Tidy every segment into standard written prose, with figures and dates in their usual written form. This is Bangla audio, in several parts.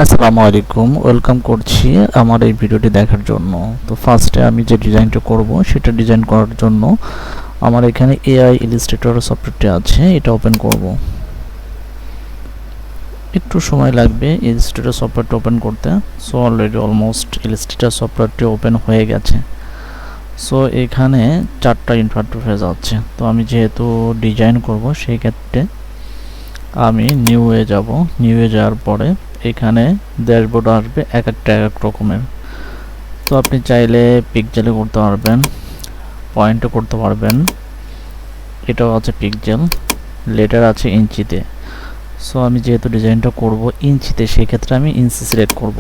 আসসালামু আলাইকুম, ওয়েলকাম করছি আমার এই ভিডিওটি দেখার জন্য। তো ফার্স্টে আমি যে ডিজাইনটা করব সেটা ডিজাইন করার জন্য আমার এখানে এআই ইলাস্ট্রেটর সফটওয়্যারটি আছে, এটা ওপেন করব। একটু সময় লাগবে ইলাস্ট্রেটর সফটওয়্যারটা ওপেন করতে। সো অলরেডি অলমোস্ট ইলাস্ট্রেটর সফটওয়্যারটি ওপেন হয়ে গেছে। সো এখানে চারটা ইন্টারফেস আছে। তো আমি যেহেতু ডিজাইন করব সেই ক্ষেত্রে আমি নিউয়ে যাব। নিউয়ে যাওয়ার পরে এখানে ড্যাশবোর্ড আসবে, এক একটা এক এক রকমের। তো আপনি চাইলে পিক্সেলে করতে পারবেন, পয়েন্টে করতে পারবেন, এটাও আছে পিক্সেল, লেটার আছে ইঞ্চিতে। সো আমি যেহেতু ডিজাইনটা করব ইঞ্চিতে, সেক্ষেত্রে আমি ইঞ্চি সিলেক্ট করব।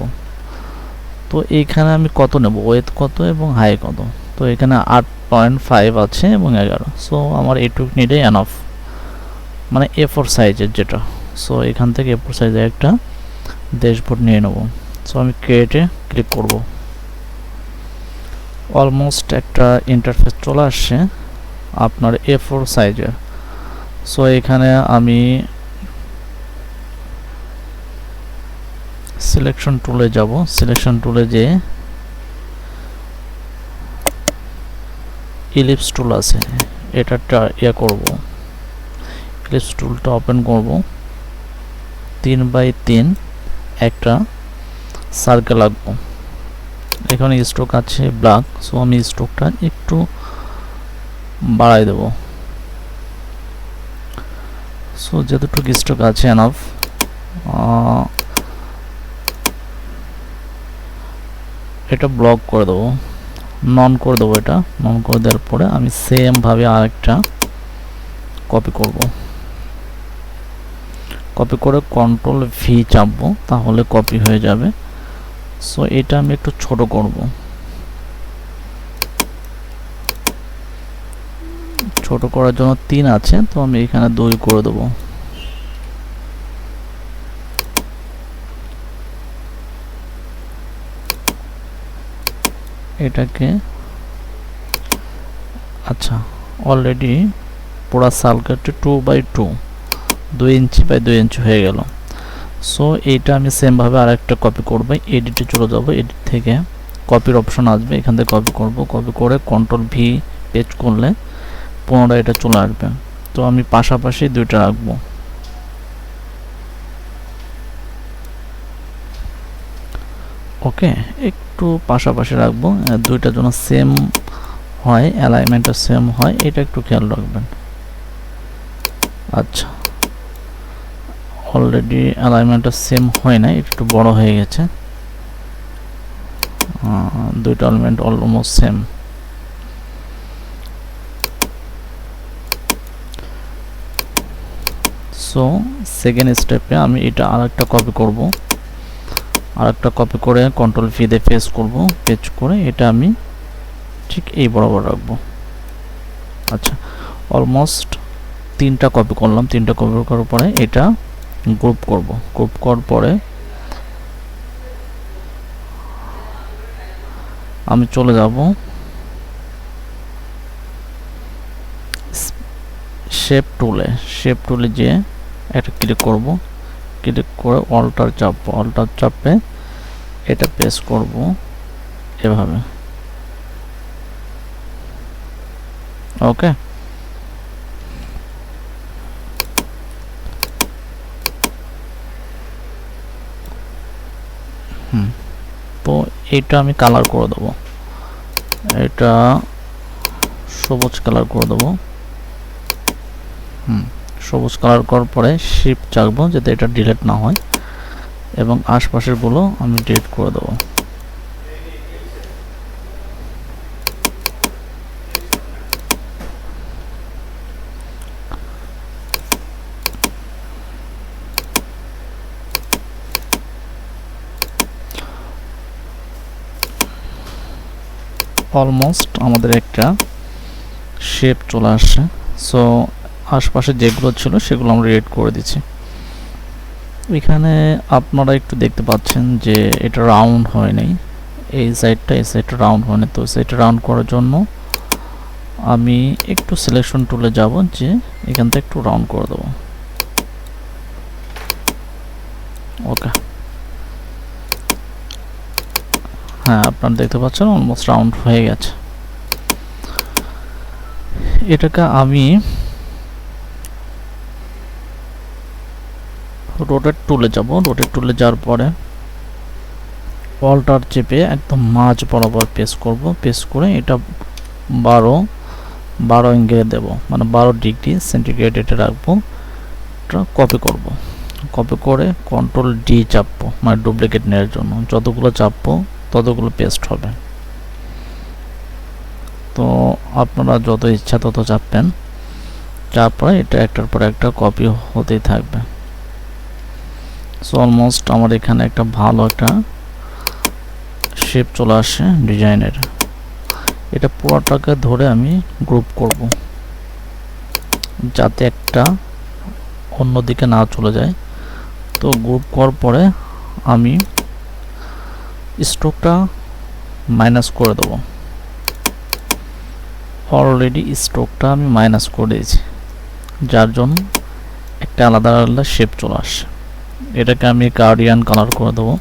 তো এইখানে আমি কত নেব, ওয়েথ কত এবং হাই কত। তো এখানে 8.5 আছে এবং 11। সো আমার এইটুক নিলেই এনাফ, মানে A4 সাইজের যেটা। সো এখান থেকে A4 সাইজের একটা ড্যাশবোর্ড নিয়ে নেব। সো আমি ক্রিয়েটে ক্লিক করব। অলমোস্ট একটা ইন্টারফেস চলে আসছে আপনার A4 সাইজের। সো এখানে আমি সিলেকশন টুলে যাব। সিলেকশন টুলে যেয়ে ইলিপস টুল আছে, এটা করব। ইলিপস টুলটা ওপেন করব। 3x3 একটা সার্কেল আঁকবো। এখানে স্ট্রোক আছে ব্ল্যাক, সো আমি স্ট্রোকটা একটু বাড়াই দেব। সো যতটুকু স্ট্রোক আছে এনাফ। এটা ব্লক করে দেবো, নন করে দেবো। এটা নন করে দেওয়ার পরে আমি সেম ভাবে আরেকটা কপি করব। কপি করে কন্ট্রোল ভি চাপবো, তাহলে কপি হয়ে যাবে। সো এটা আমি একটু ছোট করব। ছোট করার জন্য 3 আছে, তো আমি এখানে 2 করে দেবো। এটাকে আচ্ছা, অলরেডি পুরা সার্কেলটা 2x2, 2 ইঞ্চি বাই 2 ইঞ্চি হয়ে গেল। সো এইটা আমি সেম ভাবে আরেকটা কপি করব। এডিটে চলে যাব, এডিট থেকে কপির অপশন আসবে, এখান থেকে কপি করব। কপি করে কন্ট্রোল ভি পেস্ট করলে পুনরায় এটা চলে আসবে। তো আমি পাশাপাশি দুইটা রাখবো। ওকে, একটু পাশাপাশি রাখবো, দুইটার জন্য সেম হয়, অ্যালাইনমেন্টটা সেম হয়, এটা একটু খেয়াল রাখবেন। আচ্ছা, অলরেডি অ্যালাইনমেন্টটা সেম হয় না, একটু বড় হয়ে গেছে। দুইটা element almost same. So second স্টেপে আমি এটা আরেকটা কপি করব। আরেকটা কপি করে কন্ট্রোল ভি দিয়ে পেস্ট করব। পেস্ট করে এটা আমি ঠিক এই বরাবর রাখবো। আচ্ছা, অলমোস্ট 3টা কপি করলাম। 3টা কপি করার পরে এটা গ্রুপ করব। গ্রুপ করার পরে আমি চলে যাব শেপ টুলে। শেপ টুলে যে একটা ক্লিক করব, ক্লিক করে অল্টার চাপবো। অল্টার চাপে এটা পেস্ট করব এভাবে। ওকে, তো এটা আমি কালার করে দেবো। এটা সবুজ কালার করে দেবো। সবুজ কালার করার পরে শিফট চাপবো যাতে এটা ডিলিট না হয়, এবং আশপাশের গুলো আমি ডিলিট করে দেবো। অলমোস্ট আমাদের একটা শেপ চলে আসছে। সো আশপাশে যেগুলো ছিল সেগুলো আমরা রেড করে দিচ্ছি। এখানে আপনারা একটু দেখতে পাচ্ছেন যে এটা রাউন্ড হয় নাই, এই সাইডটা রাউন্ড হয় না। তো সাইডটা রাউন্ড করার জন্য আমি একটু সিলেকশন টুলে যাব, যে এখান থেকে একটু রাউন্ড করে দেবো। ওকে, হ্যাঁ, আপনারা দেখতে পাচ্ছেন অলমোস্ট রাউন্ড হয়ে গেছে। এটাকে আমি রোটেট টুলে যাব। রোটেট টুলে যাওয়ার পরে অল্টার চেপে একদম মাঝ বরাবর পেস করব। পেস করে এটা 12 অ্যাঙ্গেলে দেব, মানে 12 ডিগ্রি সেন্টিগ্রেড এটা রাখবো। এটা কপি করব। কপি করে কন্ট্রোল ডি চাপবো, মানে ডুপ্লিকেট নেওয়ার জন্য। যতগুলো চাপবো ততগুলো পেস্ট হবে। তো আপনারা যত ইচ্ছা তত চাপবেন, চাপলে এটা একটার পর একটা কপি হতেই থাকবে। সো অলমোস্ট আমার এখানে একটা ভালো একটা শেপ চলে আসে ডিজাইনের। এটা পুরোটাকে ধরে আমি গ্রুপ করব, যাতে একটা অন্যদিকে না চলে যায়। তো গ্রুপ করার পরে আমি স্ট্রোকটা মাইনাস করে দেব। অলরেডি স্ট্রোকটা আমি মাইনাস করে দিয়েছি, যার জন্য একটা আলাদা আলাদা শেপ চলে আসে। এটাকে আমি গার্ডিয়ান কালার করে দেবো।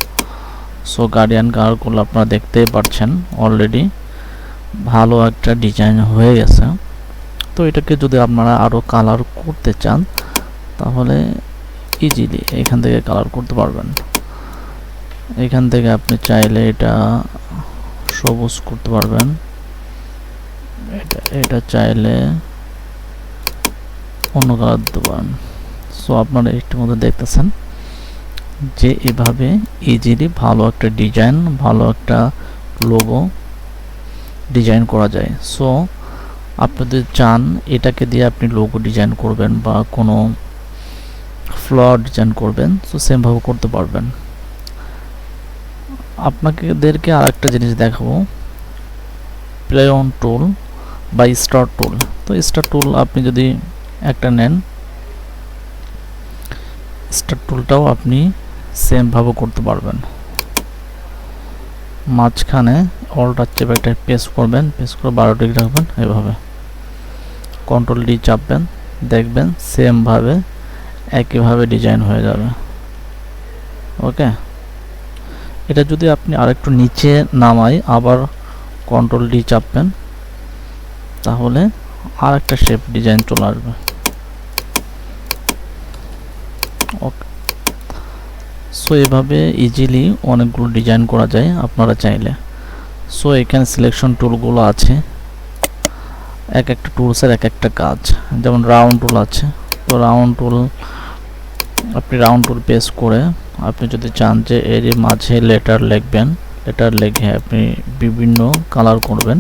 সো গার্ডিয়ান কালার করলে আপনারা দেখতেই পাচ্ছেন অলরেডি ভালো একটা ডিজাইন হয়ে গেছে। তো এটাকে যদি আপনারা আরও কালার করতে চান তাহলে ইজিলি এখান থেকে কালার করতে পারবেন। এখান থেকে আপনি চাইলে এটা সবুজ করতে পারবেন, এটা চাইলে অন্য কালার দিতে পারেন। সো আপনারা একটু মধ্যে দেখতেছেন যে এভাবে ইজিলি ভালো একটা ডিজাইন, ভালো একটা লোগো ডিজাইন করা যায়। সো আপনি যদি চান এটাকে দিয়ে আপনি লোগো ডিজাইন করবেন বা কোনো ফ্লোর ডিজাইন করবেন, সো সেমভাবে করতে পারবেন। আপনাদেরকে আরেকটা জিনিস দেখাবো, প্লে অন টুল বা স্টার টুল। তো স্টার টুল আপনি যদি একটা নেন, স্টার টুলটাও আপনি সেমভাবে করতে পারবেন। মাঝখানে অল্টার চেপে একটা পেস করবেন, পেস করে 12 ডিগ্রি রাখবেন। এভাবে কন্ট্রোল ডি চাপবেন, দেখবেন সেমভাবে একইভাবে ডিজাইন হয়ে যাবে। ওকে, এটা যদি আপনি আরেকটু নিচে নামাই, আবার কন্ট্রোল ডি চাপবেন, তাহলে আরেকটা শেপ ডিজাইন চলে আসবে। ওকে, সো এভাবে ইজিলি অনেকগুলো ডিজাইন করা যায় আপনারা চাইলে। সো এখানে সিলেকশন টুলগুলো আছে, এক একটা টুলসের এক একটা কাজ। যেমন রাউন্ড টুল আছে, তো রাউন্ড টুল আপনি রাউন্ড টুল পেস করে আপনি যদি চান যে এর মাঝে লেটার লিখবেন, লেটার লিখে আপনি বিভিন্ন কালার করবেন,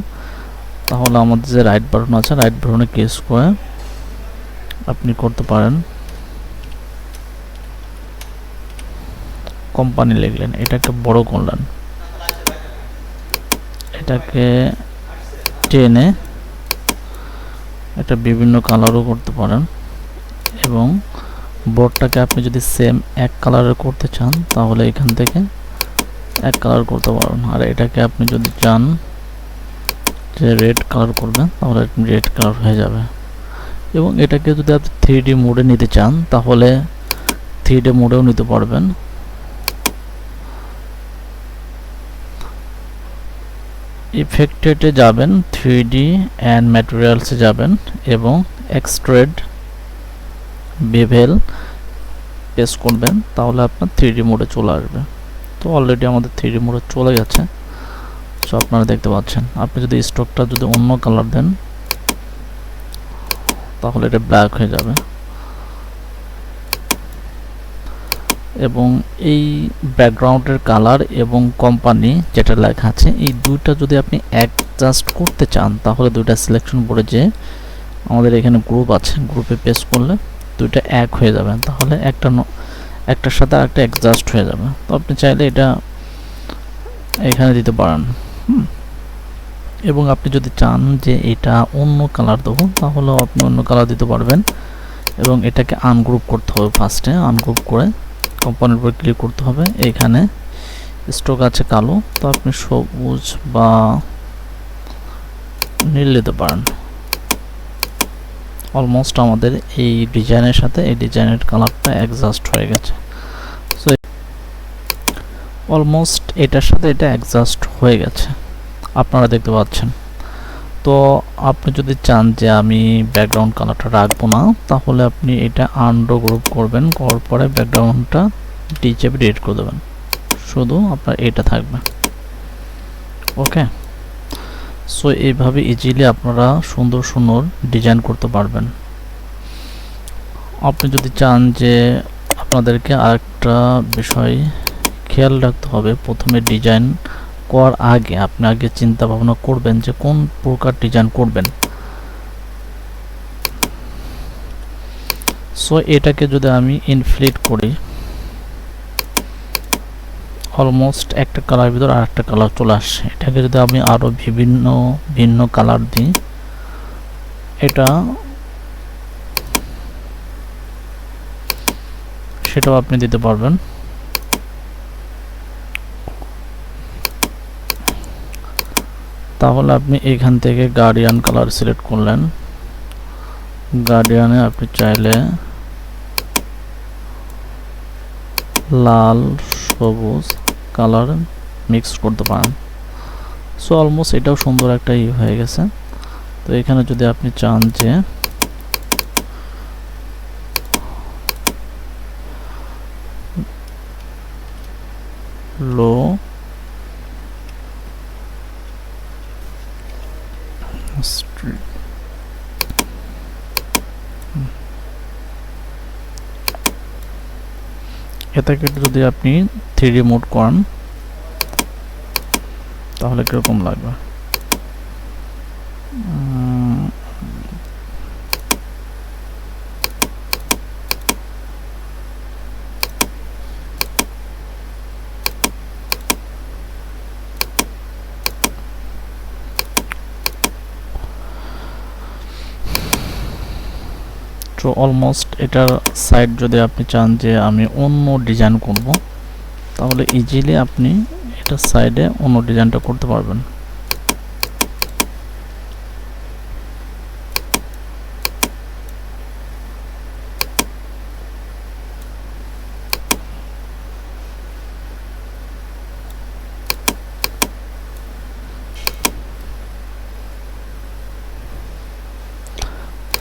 তাহলে আমাদের যে রাইট বাটন আছে, রাইট বাটনে ক্লিক করে আপনি করতে পারেন। কোম্পানি লিখলেন, এটাকে বড় করলেন, এটাকে টেনে এটা বিভিন্ন কালারও করতে পারেন। এবং বোর্ডটাকে আপনি যদি সেম এক কালারের করতে চান তাহলে এখান থেকে এক কালার করতে পারেন। আর এটাকে আপনি যদি চান যে রেড কালার করবেন তাহলে রেড কালার হয়ে যাবে। এবং এটাকে যদি আপনি 3D মোডে নিতে চান তাহলে 3D মোডেও নিতে পারবেন। ইফেক্টেডে যাবেন, 3D অ্যান্ড ম্যাটেরিয়ালসে যাবেন এবং এক্সট্রুড বেভেল পেস করবেন, তাহলে আপনার 3D মোডে চলে আসবে। তো অলরেডি আমাদের 3D মোডে চলে গেছে। সো আপনারা দেখতে পাচ্ছেন। আপনি যদি স্ট্রোকটা যদি অন্য কালার দেন তাহলে এটা ব্ল্যাক হয়ে যাবে। এবং এই ব্যাকগ্রাউন্ডের কালার এবং কোম্পানি যেটা লেখা আছে, এই দুইটা যদি আপনি অ্যাডজাস্ট করতে চান তাহলে দুইটা সিলেকশন বোর্ডে যে আমাদের এখানে গ্রুপ আছে, গ্রুপে পেস্ট করলে দুইটা এক হয়ে যাবে, তাহলে একটার সাথে আরেকটা অ্যাডজাস্ট হয়ে যাবে। তো আপনি চাইলে এটা এখানে দিতে পারেন। এবং আপনি যদি চান যে এটা অন্য কালার দেবো তাহলেও আপনি অন্য কালার দিতে পারবেন। এবং এটাকে আনগ্রুপ করতে হবে। ফার্স্টে আনগ্রুপ করে কোম্পানির উপর ক্লিক করতে হবে। এখানে স্ট্রোক আছে কালো, তো আপনি সবুজ বা নীল দিতে পারেন। অলমোস্ট আমাদের এই ডিজাইনের সাথে এই ডিজাইনের কালারটা অ্যাডজাস্ট হয়ে গেছে। অলমোস্ট এটার সাথে এটা অ্যাডজাস্ট হয়ে গেছে, আপনারা দেখতে পাচ্ছেন। তো আপনি যদি চান যে আমি ব্যাকগ্রাউন্ড কালারটা রাখবো না, তাহলে আপনি এটা আনডো গ্রুপ করবেন, করার পরে ব্যাকগ্রাউন্ডটা ডিচেপে ডিলিট করে দেবেন, শুধু আপনার এটা থাকবে। ওকে, সো এইভাবে ইজিলি আপনারা সুন্দর সুন্দর ডিজাইন করতে পারবেন। আপনি যদি চান যে আপনাদেরকে আরেকটা বিষয় খেয়াল রাখতে হবে, প্রথমে ডিজাইন করার আগে আপনি আগে চিন্তা ভাবনা করবেন যে কোন প্রকার ডিজাইন করবেন। সো এটাকে যদি আমি ইনফ্লেট করি, অলমোস্ট একটা কালার ভিতর আর একটা কালার চলে আসছে। এটাকে যদি আমি আরো ভিন্ন কালার দিই, সেটাও আপনি দিতে পারবেন। তাহলে আপনি এখান থেকে গার্ডিয়ান কালার সিলেক্ট করলেন, গার্ডিয়ানে আপনি চাইলে লাল সবুজ কালার মিক্স করতে পারেন। সো অলমোস্ট এটাও সুন্দর একটা হয়ে গেছে। তো এখানে যদি আপনি চান যে লো এটাকে যদি আপনি 3D মোড করেন তাহলে কিরকম লাগবে? তো অলমোস্ট এটার সাইড যদি আপনি চান যে আমি অন্য ডিজাইন করব, তাহলে ইজিলি আপনি এটার সাইডে অন্য ডিজাইনটা করতে পারবেন।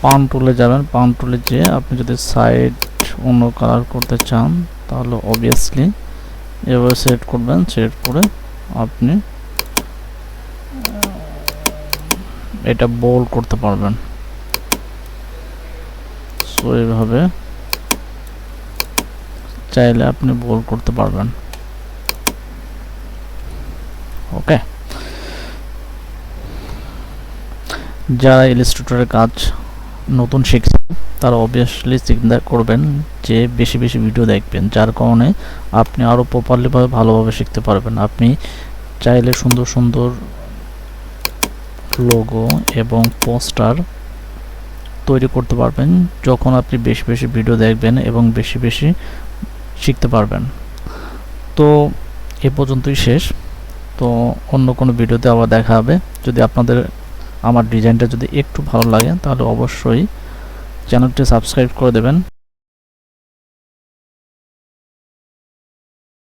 পান টুলে যাবেন, পান টুলে যেয়ে আপনি যদি সাইড অন্য কালার করতে চান তাহলে অবভিয়াসলি এভাবে সিলেক্ট করবেন, সিলেক্ট করে আপনি এটা বোল্ড করতে পারবেন। সো এইভাবে চাইলে আপনি বোল্ড করতে পারবেন। ওকে, যারা ইলাস্ট্রেটরের কাজ নতুন শিখছেন তারা অবভিয়াসলি চিন্তা করবেন যে বেশি বেশি ভিডিও দেখবেন, যার কারণে আপনি আরও প্রপারলিভাবে ভালোভাবে শিখতে পারবেন। আপনি চাইলে সুন্দর সুন্দর লোগো এবং পোস্টার তৈরি করতে পারবেন যখন আপনি বেশি বেশি ভিডিও দেখবেন এবং বেশি বেশি শিখতে পারবেন। তো এ পর্যন্তই শেষ। তো অন্য কোনো ভিডিওতে আবার দেখা হবে। যদি আপনাদের আমার ডিজাইনটা যদি একটু ভালো লাগে তাহলে অবশ্যই চ্যানেলটি সাবস্ক্রাইব করে দেবেন।